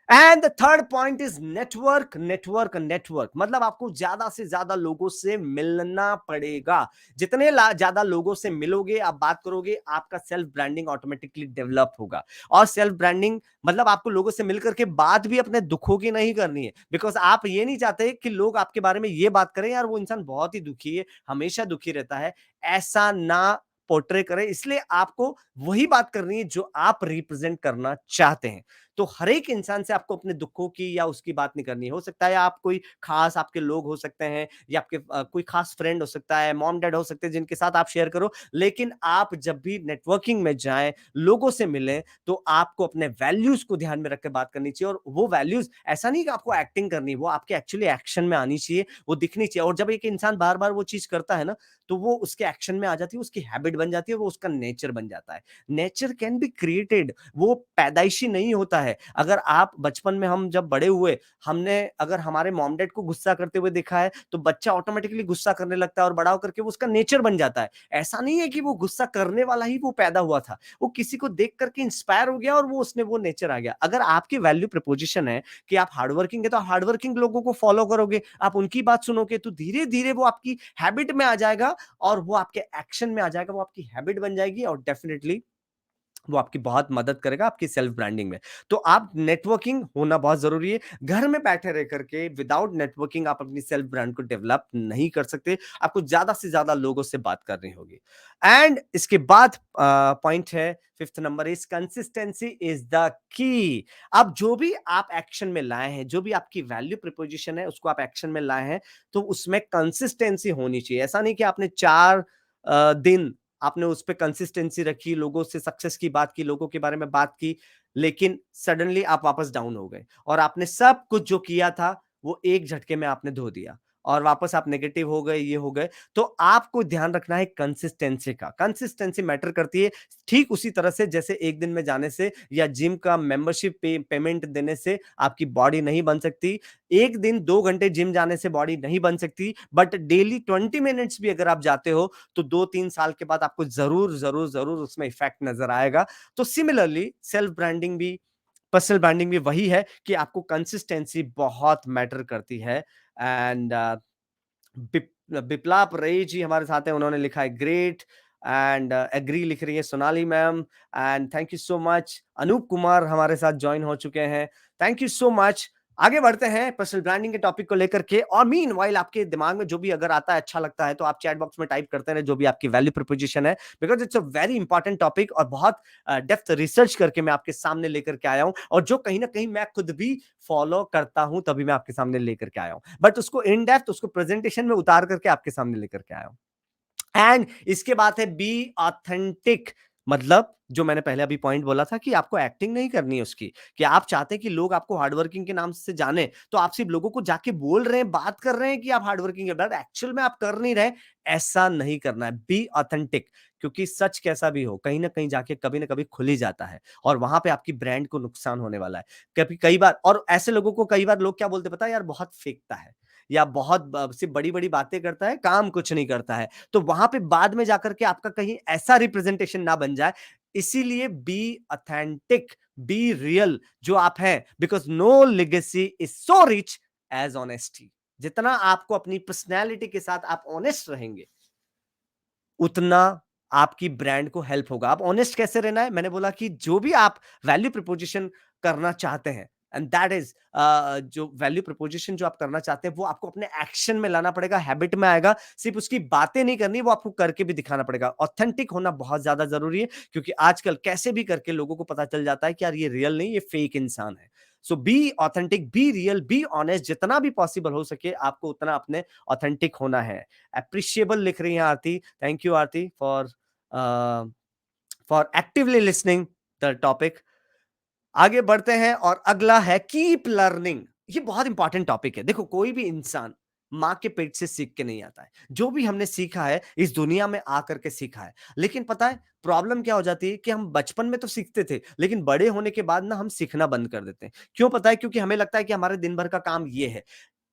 And the third point is network, network, network. मतलब आपको ज्यादा से ज्यादा लोगों से मिलना पड़ेगा। जितने ज्यादा लोगों से मिलोगे, आप बात करोगे, आपका सेल्फ ब्रांडिंग ऑटोमेटिकली डेवलप होगा। और सेल्फ ब्रांडिंग मतलब आपको लोगों से मिलकर के बात भी अपने दुखों की नहीं करनी है, बिकॉज आप ये नहीं चाहते कि लोग आपके बारे में ये बात करें, यार वो इंसान बहुत ही दुखी है, हमेशा दुखी रहता है। ऐसा ना पोर्ट्रे करें, इसलिए आपको वही बात करनी है जो आप रिप्रेजेंट करना चाहते हैं। तो हर एक इंसान से आपको अपने दुखों की या उसकी बात नहीं करनी है। हो सकता है आप कोई खास आपके लोग हो सकते हैं या आपके कोई खास फ्रेंड हो सकता है, मॉम डैड हो सकते हैं जिनके साथ आप शेयर करो, लेकिन आप जब भी नेटवर्किंग में जाएं, लोगों से मिलें, तो आपको अपने वैल्यूज को ध्यान में रख के बात करनी चाहिए। और वो वैल्यूज ऐसा नहीं कि आपको एक्टिंग करनी, वो आपके एक्चुअली एक्शन में आनी चाहिए, वो दिखनी चाहिए। और जब एक इंसान बार बार वो चीज करता है ना, तो वो उसके एक्शन में आ जाती है, उसकी हैबिट बन जाती है, वो उसका नेचर बन जाता है। नेचर कैन बी क्रिएटेड, वो पैदाइशी नहीं होता है। अगर आप बचपन में, हम जब बड़े हुए, हमने अगर हमारे मॉम डैड को गुस्सा करते हुए देखा है, तो बच्चा ऑटोमेटिकली गुस्सा करने लगता है और बड़ा होकर के वो उसका नेचर बन जाता है। ऐसा नहीं है कि वो गुस्सा करने वाला ही वो पैदा हुआ था, वो किसी को देख करके इंस्पायर हो गया और वो उसमें वो नेचर आ गया। अगर आपकी वैल्यू प्रपोजिशन है कि आप हार्डवर्किंग है, तो आप हार्डवर्किंग लोगों को फॉलो करोगे, आप उनकी बात सुनोगे, तो धीरे धीरे वो आपकी हैबिट में आ जाएगा और वो आपके एक्शन में आ जाएगा, वो आपकी हैबिट बन जाएगी और डेफिनेटली वो आपकी बहुत मदद करेगा आपकी सेल्फ ब्रांडिंग में। तो आप नेटवर्किंग होना बहुत जरूरी है। घर में बैठे रह करके विदाउट नेटवर्किंग आप अपनी सेल्फ ब्रांड को डेवलप नहीं कर सकते। आपको ज्यादा से ज्यादा लोगों से बात करनी होगी। एंड इसके बाद पॉइंट है, fifth number is consistency is the key. अब जो भी आप एक्शन में लाए हैं, जो भी आपकी वैल्यू प्रिपोजिशन है, उसको आप एक्शन में लाए हैं, तो उसमें कंसिस्टेंसी होनी चाहिए। ऐसा नहीं कि आपने 4 दिन आपने उस पे कंसिस्टेंसी रखी, लोगों से सक्सेस की बात की, लोगों के बारे में बात की, लेकिन सडनली आप वापस डाउन हो गए और आपने सब कुछ जो किया था वो एक झटके में आपने धो दिया और वापस आप नेगेटिव हो गए, ये हो गए। तो आपको ध्यान रखना है कंसिस्टेंसी का। कंसिस्टेंसी मैटर करती है, ठीक उसी तरह से जैसे एक दिन में जाने से या जिम का मेंबरशिप पेमेंट देने से आपकी बॉडी नहीं बन सकती। एक दिन 2 घंटे जिम जाने से बॉडी नहीं बन सकती, बट डेली 20 मिनट्स भी अगर आप जाते हो तो 2-3 साल के बाद आपको जरूर जरूर जरूर उसमें इफेक्ट नजर आएगा। तो सिमिलरली सेल्फ ब्रांडिंग भी, पर्सनल ब्रांडिंग भी वही है कि आपको कंसिस्टेंसी बहुत मैटर करती है। एंड बिप्लाप रई जी हमारे साथ हैं, उन्होंने लिखा है ग्रेट एंड एग्री लिख रही है Sonali ma'am, and thank you so much. Anup Kumar हमारे साथ ज्वाइन हो चुके हैं, थैंक यू सो मच। आगे बढ़ते हैं पर्सनल ब्रांडिंग के टॉपिक को लेकर के। और मीन वाइल आपके दिमाग में जो भी अगर आता है, अच्छा लगता है, तो आप चैट बॉक्स में टाइप करते रहे जो भी आपकी वैल्यू प्रोपोजिशन है, because it's a very important topic और बहुत डेप्थ रिसर्च करके मैं आपके सामने लेकर के आया हूं, और जो कहीं ना कहीं मैं खुद भी फॉलो करता हूं, तभी मैं आपके सामने लेकर के आया हूं, बट उसको इन डेप्थ, उसको प्रेजेंटेशन में उतार करके आपके सामने लेकर के आया हूं। एंड इसके बाद है बी ऑथेंटिक। मतलब जो मैंने पहले अभी पॉइंट बोला था कि आपको एक्टिंग नहीं करनी है उसकी, कि आप चाहते हैं कि लोग आपको हार्डवर्किंग के नाम से जाने, तो आप सिर्फ लोगों को जाके बोल रहे हैं, बात कर रहे हैं कि आप हार्डवर्किंग है, बट एक्चुअल में आप कर नहीं रहे। ऐसा नहीं करना है, बी ऑथेंटिक। क्योंकि सच कैसा भी हो, कहीं ना कहीं जाके कभी ना कभी खुल ही जाता है और वहां पे आपकी ब्रांड को नुकसान होने वाला है। कभी कई बार, और ऐसे लोगों को कई बार लोग क्या बोलते पता है, यार बहुत फेंकता है या बहुत सिर्फ बड़ी बड़ी बातें करता है, काम कुछ नहीं करता है। तो वहां पे बाद में जाकर के आपका कहीं ऐसा रिप्रेजेंटेशन ना बन जाए। इसीलिए बी ऑथेंटिक, बी रियल जो आप हैं, because no legacy is so rich as honesty. जितना आपको अपनी पर्सनैलिटी के साथ आप ऑनेस्ट रहेंगे, उतना आपकी ब्रांड को हेल्प होगा। आप ऑनेस्ट कैसे रहना है, मैंने बोला कि जो भी आप वैल्यू प्रपोजिशन करना चाहते हैं, एंड दैट इज जो वैल्यू प्रपोजिशन जो आप करना चाहते हैं, वो आपको अपने एक्शन में लाना पड़ेगा, हैबिट में आएगा। सिर्फ उसकी बातें नहीं करनी, वो आपको करके भी दिखाना पड़ेगा। ऑथेंटिक होना बहुत ज्यादा जरूरी है, क्योंकि आजकल कैसे भी करके लोगों को पता चल जाता है कि यार ये रियल नहीं, ये फेक इंसान है। So be authentic, be real, be honest. जितना भी पॉसिबल हो सके आपको उतना अपने ऑथेंटिक होना है। अप्रिशिएबल लिख रही हैं Aarti, thank you Aarti for actively listening the topic. आगे बढ़ते हैं और अगला है कीप लर्निंग। ये बहुत इंपॉर्टेंट टॉपिक है। देखो, कोई भी इंसान मां के पेट से सीख के नहीं आता है। जो भी हमने सीखा है इस दुनिया में आकर के सीखा है। लेकिन पता है प्रॉब्लम क्या हो जाती है कि हम बचपन में तो सीखते थे, लेकिन बड़े होने के बाद ना हम सीखना बंद कर देते हैं। क्यों पता है? क्योंकि हमें लगता है कि हमारे दिन भर का काम ये है।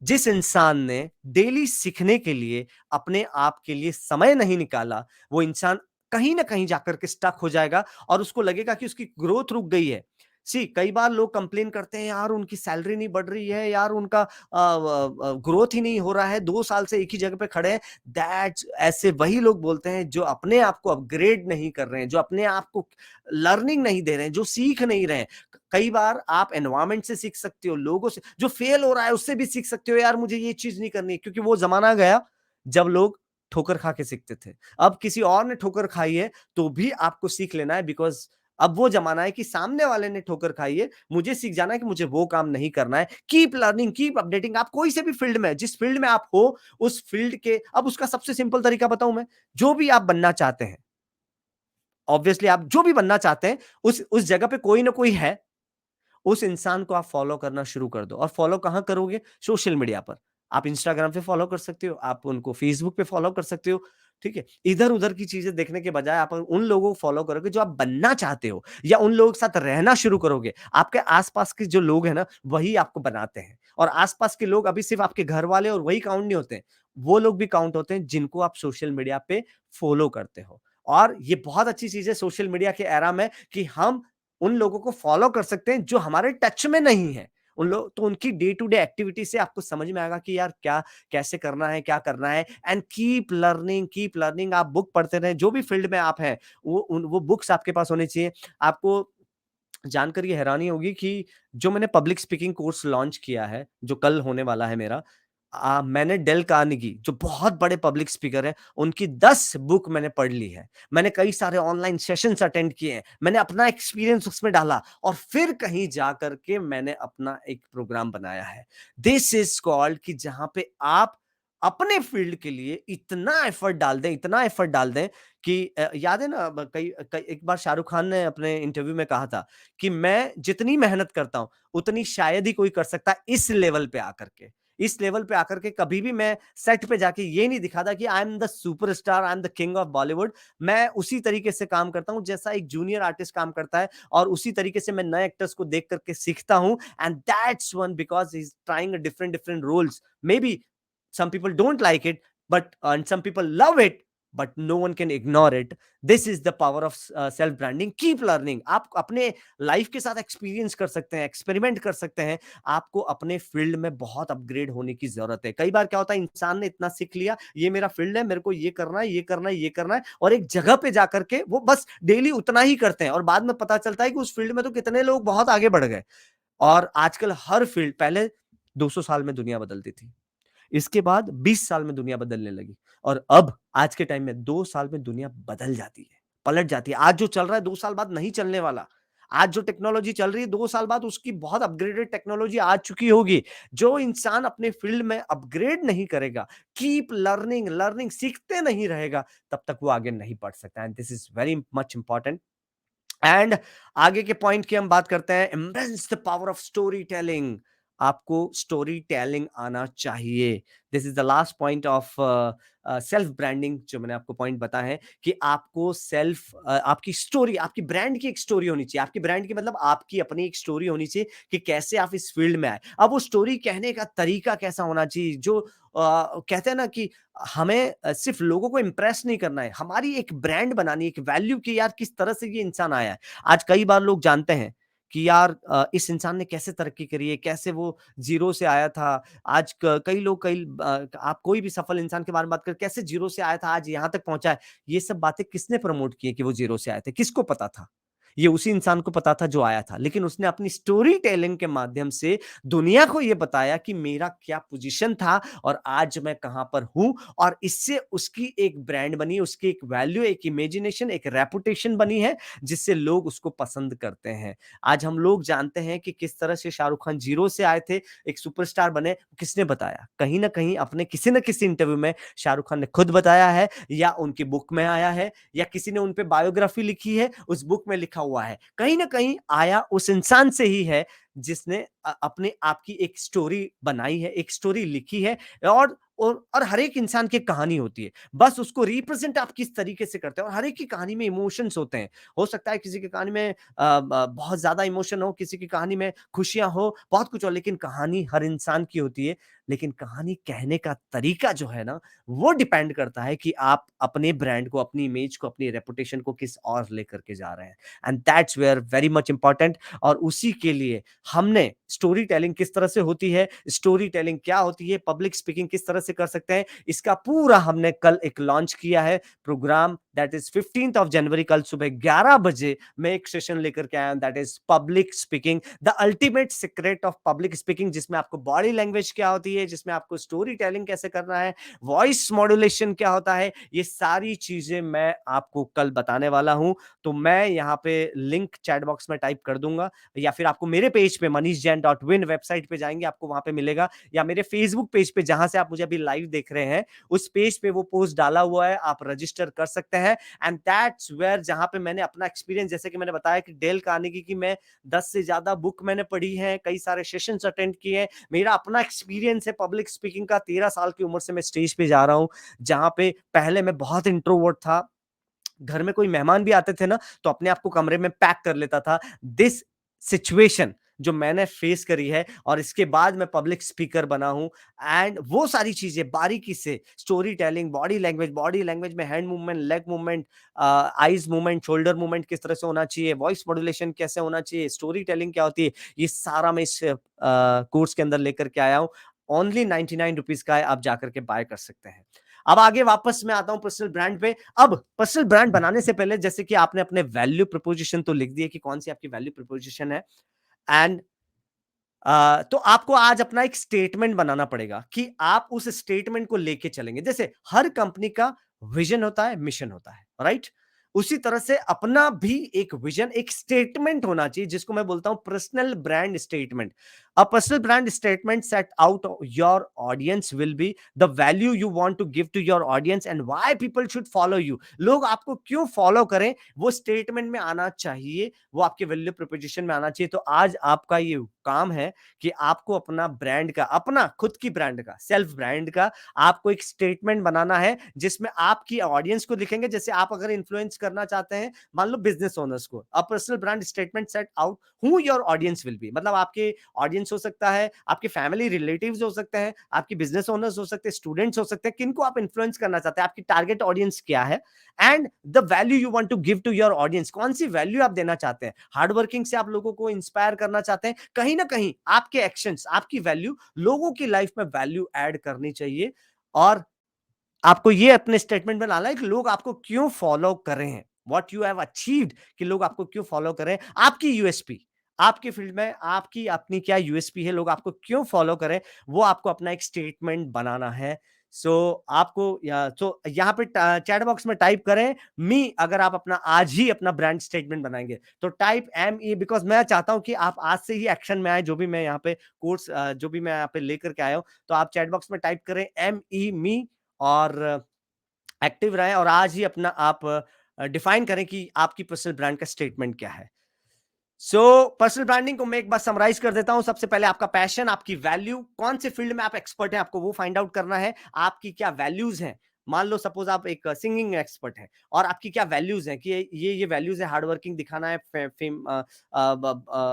जिस इंसान ने डेली सीखने के लिए अपने आप के लिए समय नहीं निकाला, वो इंसान कहीं ना कहीं जाकर के स्टक हो जाएगा और उसको लगेगा कि उसकी ग्रोथ रुक गई है। सी कई बार लोग कंप्लेन करते हैं, यार उनकी सैलरी नहीं बढ़ रही है, यार उनका ग्रोथ ही नहीं हो रहा है, 2 साल से एक ही जगह पे खड़े हैं। दैट ऐसे वही लोग बोलते हैं जो अपने आप को अपग्रेड नहीं कर रहे हैं, जो अपने आप को लर्निंग नहीं दे रहे हैं, जो सीख नहीं रहे हैं। कई बार आप एनवायरमेंट से सीख सकते हो, लोगों से, जो फेल हो रहा है उससे भी सीख सकते हो। यार मुझे ये चीज नहीं करनी, क्योंकि वो जमाना गया जब लोग ठोकर खा के सीखते थे। अब किसी और ने ठोकर खाई है तो भी आपको सीख लेना है, बिकॉज अब वो जमाना है कि सामने वाले ने ठोकर खाई है, मुझे सीख जाना है कि मुझे वो काम नहीं करना है। Keep learning, keep updating. आप कोई से भी फील्ड में, जिस फील्ड में आप हो, उस फील्ड के, अब उसका सबसे सिंपल तरीका बताऊं मैं, जो भी आप बनना चाहते हैं, ऑब्वियसली आप जो भी बनना चाहते हैं, उस जगह पे कोई ना कोई है, उस इंसान को आप फॉलो करना शुरू कर दो। और फॉलो कहां करोगे? सोशल मीडिया पर। आप इंस्टाग्राम पे फॉलो कर सकते हो, आप उनको फेसबुक पे फॉलो कर सकते हो, ठीक है? इधर उधर की चीजें देखने के बजाय आप उन लोगों को फॉलो करोगे जो आप बनना चाहते हो, या उन लोगों के साथ रहना शुरू करोगे। आपके आसपास के जो लोग हैं ना, वही आपको बनाते हैं। और आसपास के लोग अभी सिर्फ आपके घर वाले और वही काउंट नहीं होते हैं, वो लोग भी काउंट होते हैं जिनको आप सोशल मीडिया पे फॉलो करते हो। और ये बहुत अच्छी चीज है सोशल मीडिया के एरा में, कि हम उन लोगों को फॉलो कर सकते हैं जो हमारे टच में नहीं है। उन लोग तो उनकी डे टू डे एक्टिविटी से आपको समझ में आएगा कि यार क्या कैसे करना है, क्या करना है। And keep learning, keep learning. आप बुक पढ़ते रहें, जो भी फील्ड में आप हैं, वो बुक्स आपके पास होनी चाहिए। आपको जानकर ये हैरानी होगी कि जो मैंने पब्लिक स्पीकिंग कोर्स लॉन्च किया है, जो कल होने वाला है मेरा, मैंने डेल कार्नेगी, जो बहुत बड़े पब्लिक स्पीकर हैं, उनकी 10 बुक मैंने पढ़ ली है। मैंने कई सारे ऑनलाइन सेशंस अटेंड किए हैं। मैंने अपना एक्सपीरियंस उसमें डाला और फिर कहीं जा करके मैंने अपना एक प्रोग्राम बनाया है। दिस इज कॉल्ड, कि जहां पे आप अपने फील्ड के लिए इतना एफर्ट डाल दें, इतना एफर्ट डाल दें कि याद है ना, एक बार शाहरुख खान ने अपने इंटरव्यू में कहा था कि मैं जितनी मेहनत करता हूं उतनी शायद ही कोई कर सकता है इस लेवल पे आकर के। इस लेवल पे आकर के कभी भी मैं सेट पे जाके ये नहीं दिखाता कि I am the superstar, I am the king of Bollywood. मैं उसी तरीके से काम करता हूं जैसा एक जूनियर आर्टिस्ट काम करता है, और उसी तरीके से मैं नए एक्टर्स को देख करके सीखता हूं। And that's one, because he is trying different different roles. Maybe some people don't like it, but and some people love it, but no one can ignore it. This is the power of self branding. Keep learning. आप अपने लाइफ के साथ एक्सपीरियंस कर सकते हैं, एक्सपेरिमेंट कर सकते हैं। आपको अपने फील्ड में बहुत अपग्रेड होने की जरूरत है। कई बार क्या होता है, इंसान ने इतना सीख लिया, ये मेरा फील्ड है, मेरे को ये करना है, ये करना है, ये करना है, और एक जगह पे जाकर के वो बस डेली उतना ही करते हैं, और बाद में पता चलता है कि उस फील्ड में तो कितने लोग बहुत आगे बढ़ गए। और आजकल हर फील्ड, पहले 200 साल में दुनिया बदलती थी, इसके बाद 20 साल में दुनिया बदलने लगी, और अब आज के टाइम में 2 साल में दुनिया बदल जाती है, पलट जाती है। आज जो चल रहा है 2 साल बाद नहीं चलने वाला। आज जो टेक्नोलॉजी चल रही है 2 साल बाद उसकी बहुत अपग्रेडेड टेक्नोलॉजी आ चुकी होगी। जो इंसान अपने फील्ड में अपग्रेड नहीं करेगा, कीप लर्निंग, लर्निंग सीखते नहीं रहेगा, तब तक वो आगे नहीं बढ़ सकता। And this is very much important. And आगे के पॉइंट की हम बात करते हैं, embrace the power of story telling. आपको स्टोरी टेलिंग आना चाहिए। This is the last point of self branding, जो मैंने आपको पॉइंट बताया है कि आपको आपकी स्टोरी, आपकी ब्रांड की एक स्टोरी होनी चाहिए। आपकी ब्रांड की मतलब आपकी अपनी एक स्टोरी होनी चाहिए कि कैसे आप इस फील्ड में आए। अब वो स्टोरी कहने का तरीका कैसा होना चाहिए, जो कहते हैं ना कि हमें सिर्फ लोगों को इंप्रेस नहीं करना है, हमारी एक ब्रांड बनानी, एक वैल्यू की, यार किस तरह से ये इंसान आया है। आज कई बार लोग जानते हैं कि यार इस इंसान ने कैसे तरक्की करी है, कैसे वो जीरो से आया था। आज कई लोग, आप कोई भी सफल इंसान के बारे में बात करें, कैसे जीरो से आया था आज यहाँ तक पहुंचा है। ये सब बातें किसने प्रमोट की है कि वो जीरो से आए थे? किसको पता था? ये उसी इंसान को पता था जो आया था, लेकिन उसने अपनी स्टोरी टेलिंग के माध्यम से दुनिया को ये बताया कि मेरा क्या पोजीशन था और आज मैं कहां पर हूं। और इससे उसकी एक ब्रांड बनी, उसकी एक वैल्यू, एक इमेजिनेशन, एक रेपुटेशन बनी है, जिससे लोग उसको पसंद करते हैं। आज हम लोग जानते हैं कि किस तरह से शाहरुख खान जीरो से आए थे, एक सुपरस्टार बने। किसने बताया? कहीं ना कहीं अपने किसी न किसी इंटरव्यू में शाहरुख खान ने खुद बताया है, या उनकी बुक में आया है, या किसी ने उन पे बायोग्राफी लिखी है, उस बुक में लिखा हुआ है। कहीं ना कहीं आया उस इंसान से ही है जिसने अपने आप की एक स्टोरी बनाई है, एक स्टोरी लिखी है। और हर एक इंसान की कहानी होती है, बस उसको रिप्रेजेंट आप किस तरीके से करते हैं। और हर एक की कहानी में इमोशंस होते हैं। हो सकता है किसी की कहानी में बहुत ज्यादा इमोशन हो, किसी की कहानी में खुशियां हो, बहुत कुछ हो, लेकिन कहानी हर इंसान की होती है। लेकिन कहानी कहने का तरीका जो है ना, वो डिपेंड करता है कि आप अपने ब्रांड को, अपनी इमेज को, अपनी रेपुटेशन को किस और लेकर के जा रहे हैं। And that's where very much important. और उसी के लिए हमने स्टोरी टेलिंग किस तरह से होती है, स्टोरी टेलिंग क्या होती है, पब्लिक स्पीकिंग किस तरह से कर सकते हैं, इसका पूरा हमने कल एक लॉन्च किया है program, that is 15th of January. कल सुबह 11 बजे मैं एक सेशन लेकर के आया हूं, that is public speaking, the ultimate secret of public speaking, जिसमें आपको बॉडी लैंग्वेज क्या होती है, जिसमें आपको स्टोरी टेलिंग कैसे करना है, वॉइस मॉड्यूलेशन क्या होता है, ये सारी चीजें मैं आपको कल बताने वाला हूं। तो मैं यहाँ पे लिंक चैट बॉक्स में टाइप कर दूंगा, या फिर आपको मेरे पेज पे manishjain.win वेबसाइट पे जाएंगे, आपको वहां पे मिलेगा, या मेरे फेसबुक पेज पे जहां से आप मुझे अभी लाइव देख रहे हैं उस पेज पे वो पोस्ट डाला हुआ है, आप रजिस्टर कर सकते हैं। एंड दैट्स वेयर जहां पे मैंने अपना एक्सपीरियंस, जैसे कि मैंने बताया कि डेल कार्नेगी की मैं 10 से ज्यादा बुक मैंने पढ़ी है, कई सारे सेशंस अटेंड किए हैं, मेरा अपना एक्सपीरियंस है पब्लिक स्पीकिंग का। 13 साल की उम्र से मैं स्टेज पे जा रहा हूं, जहां पे पहले मैं बहुत इंट्रोवर्ट था, घर में कोई मेहमान भी आते थे ना तो अपने आप को कमरे में पैक कर लेता था। दिस सिचुएशन जो मैंने फेस करी है, और इसके बाद मैं पब्लिक स्पीकर बना हूं, एंड वो सारी चीजें बारीकी से, स्टोरी टेलिंग, बॉडी लैंग्वेज में hand movement, leg movement, eyes movement, shoulder movement किस तरह से होना चाहिए, वॉइस मॉड्यूलेशन कैसे होना चाहिए, स्टोरी टेलिंग क्या होती है, ये सारा मैं इस कोर्स के अंदर लेकर के आया हूं। ओनली 99 रुपीज का है, आप जाकर के बाय कर सकते हैं। अब आगे वापस मैं आता हूं पर्सनल ब्रांड पे। अब पर्सनल ब्रांड बनाने से पहले, जैसे कि आपने अपने वैल्यू प्रपोजिशन तो लिख दिए कि कौन सी आपकी वैल्यू प्रपोजिशन है, एंड तो आपको आज अपना एक स्टेटमेंट बनाना पड़ेगा कि आप उस स्टेटमेंट को लेके चलेंगे। जैसे हर कंपनी का विजन होता है, मिशन होता है, राइट? उसी तरह से अपना भी एक विजन, एक स्टेटमेंट होना चाहिए, जिसको मैं बोलता हूं personal brand statement. A personal brand statement set out your audience will be the value you want to give to your audience and why people should follow you. लोग आपको क्यों फॉलो करें, वो स्टेटमेंट में आना चाहिए, वो आपके वैल्यू प्रोपोजिशन में आना चाहिए। तो आज आपका ये काम है कि आपको अपना ब्रांड का, अपना खुद की ब्रांड का, सेल्फ ब्रांड का आपको एक स्टेटमेंट बनाना है, जिसमें आपकी ऑडियंस को लिखेंगे। जैसे आप अगर इन्फ्लुएंस करना चाहते हैं, मान लो बिजनेस ओनर्स को, अ personal brand statement set out who your audience will B, मतलब आपके ऑडियंस हो सकता है, आपके फैमिली रिलेटिव्स हो सकते हैं, आपकी बिजनेस ओनर्स हो सकते हैं, स्टूडेंट्स हो सकते हैं, किनको आप इन्फ्लुएंस करना चाहते हैं, आपकी टारगेट ऑडियंस क्या है, and the value you want to give to your audience, कौन सी वैल्यू आप देना चाहते हैं। हार्ड वर्किंग से आप लोगों को इंस्पायर करना चाहते हैं, कहीं ना कहीं आपके एक्शंस, आपकी वैल्यू लोगों की लाइफ में वैल्यू ऐड करनी चाहिए, और आपको ये अपने स्टेटमेंट में लाना है कि लोग आपको क्यों फॉलो कर रहे हैं, व्हाट यू हैव अचीव्ड, कि लोग आपको क्यों फॉलो कर रहे हैं, आपकी यूएसपी, आपकी फील्ड में आपकी अपनी क्या यूएसपी है, लोग आपको क्यों फॉलो करें, वो आपको अपना एक स्टेटमेंट बनाना है। सो आपको यहाँ पे चैट बॉक्स में टाइप करें मी, अगर आप अपना आज ही अपना ब्रांड स्टेटमेंट बनाएंगे तो टाइप ME, बिकॉज मैं चाहता हूं कि आप आज से ही एक्शन में आए, जो भी मैं यहाँ पे कोर्स, जो भी मैं यहाँ पे लेकर के आया हूं, तो आप चैट बॉक्स में टाइप करें ME मी, और एक्टिव रहें, और आज ही अपना आप डिफाइन करें कि आपकी पर्सनल ब्रांड का स्टेटमेंट क्या है। सो पर्सनल ब्रांडिंग को मैं एक बार समराइज कर देता हूं। सबसे पहले आपका पैशन, आपकी वैल्यू, कौन से फील्ड में आप एक्सपर्ट हैं, आपको वो फाइंड आउट करना है। आपकी क्या वैल्यूज हैं, मान लो सपोज आप एक सिंगिंग एक्सपर्ट हैं, और आपकी क्या वैल्यूज हैं कि ये वैल्यूज है, हार्डवर्किंग दिखाना है,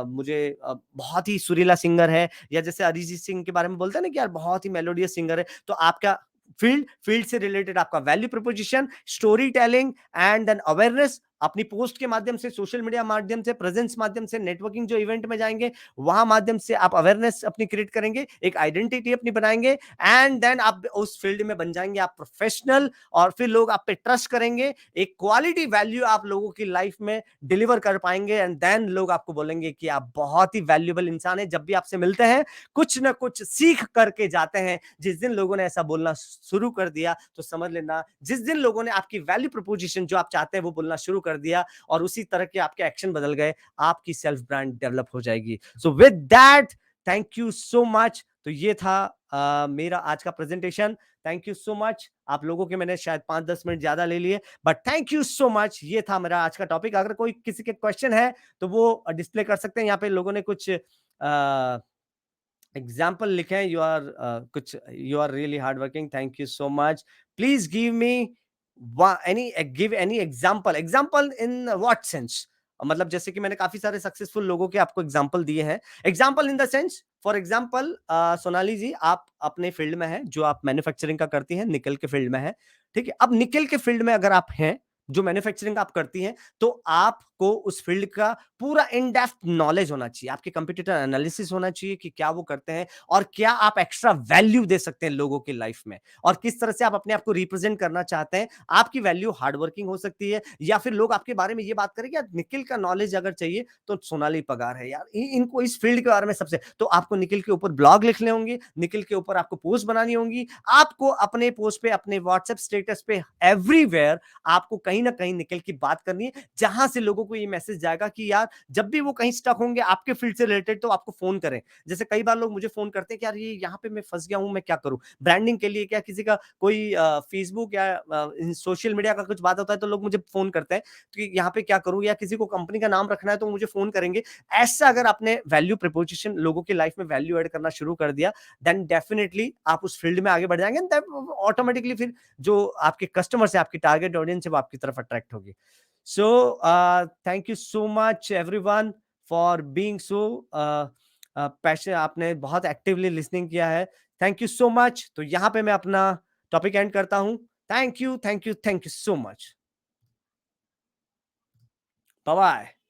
मुझे बहुत ही सुरीला सिंगर है, या जैसे अरिजीत सिंह के बारे में बोलते हैं ना कि यार बहुत ही मेलोडियस सिंगर है, तो आपका फील्ड से रिलेटेड आपका value proposition, story telling, and then awareness, अपनी पोस्ट के माध्यम से, सोशल मीडिया माध्यम से, प्रेजेंस माध्यम से, नेटवर्किंग जो इवेंट में जाएंगे वहां माध्यम से आप अवेयरनेस अपनी क्रिएट करेंगे, एक आइडेंटिटी अपनी बनाएंगे, एंड देन आप उस फील्ड में बन जाएंगे आप प्रोफेशनल, और फिर लोग आप पे ट्रस्ट करेंगे, एक क्वालिटी वैल्यू आप लोगों की लाइफ में डिलीवर कर पाएंगे, एंड देन लोग आपको बोलेंगे कि आप बहुत ही वैल्यूएबल इंसान है। जब भी आपसे मिलते हैं कुछ ना कुछ सीख करके जाते हैं। जिस दिन लोगों ने ऐसा बोलना शुरू कर दिया तो समझ लेना, जिस दिन लोगों ने आपकी वैल्यू प्रोपोजिशन जो आप चाहते हैं वो बोलना शुरू कर दिया, और उसी तरह के आपके एक्शन बदल गए, आपकी सेल्फ ब्रांड डेवलप हो जाएगी। So with that, thank you so much. तो ये था मेरा आज का presentation. Thank you so much. आप लोगों के मैंने शायद 5-10 मिनट ज्यादा ले लिए, but thank you so much. ये था मेरा आज का टॉपिक। अगर कोई किसी के क्वेश्चन है तो वो डिस्प्ले कर सकते हैं। यहाँ पे लोगों ने कुछ एग्जाम्पल लिखे हैं। You are really hard working, thank you so much. Please give me any example in what sense, मतलब जैसे कि मैंने काफी सारे सक्सेसफुल लोगों के आपको एग्जाम्पल दिए हैं। Example in the sense, for example Sonali ji, आप अपने फील्ड में हैं, जो आप मैन्युफैक्चरिंग का करती हैं, निकल के फील्ड में है, ठीक है। अब निकल के फील्ड में अगर आप हैं जो मैन्युफैक्चरिंग आप करती हैं, तो आपको उस फील्ड का पूरा इन डेप्थ नॉलेज होना चाहिए, आपके कंप्यूटर एनालिसिस होना चाहिए कि क्या वो करते हैं और क्या आप एक्स्ट्रा वैल्यू दे सकते हैं लोगों की लाइफ में, और किस तरह से आप अपने आप को रिप्रेजेंट करना चाहते हैं। आपकी वैल्यू हार्ड वर्किंग हो सकती है, या फिर लोग आपके बारे में ये बात करें कि यार निखिल का नॉलेज अगर चाहिए तो सोनाली पगार है यार, इनको इस फील्ड के बारे में सबसे, तो आपको निखिल के ऊपर ब्लॉग लिखने होंगे, निखिल के ऊपर आपको पोस्ट बनानी होंगी, आपको अपने पोस्ट पे, अपने व्हाट्सएप स्टेटस पे, एवरीवेयर आपको कहीं ना कहीं निखिल की बात करनी है, जहां से लोगों को ये मैसेज जाएगा कि यार जब भी वो कहीं स्टक होंगे आपके फील्ड से रिलेटेड तो आपको फोन करें। जैसे कई बार लोग मुझे फोन करते हैं कि यार ये यहाँ पे मैं फंस गया हूं, मैं क्या करूं ब्रांडिंग के लिए, क्या किसी का कोई फेसबुक या सोशल मीडिया का कुछ बात होता है तो लोग मुझे फोन करते हैं कि यहाँ पे क्या करूं, या किसी को कंपनी का नाम रखना है तो मुझे फोन करेंगे। ऐसा अगर आपने वैल्यू प्रपोजिशन लोगों की लाइफ में वैल्यू ऐड करना शुरू कर दिया, देन डेफिनेटली आप उस फील्ड में आगे बढ़ जाएंगे, ऑटोमेटिकली फिर जो आपके कस्टमर्स है, आपकी टारगेट ऑडियंस है, वो आपकी तरफ अट्रैक्ट होगी। So thank you so much everyone for being so passion, आपने बहुत एक्टिवली लिसनिंग किया है, थैंक यू सो मच। तो यहां पे मैं अपना टॉपिक एंड करता हूं। Thank you, thank you, thank you so much, bye bye.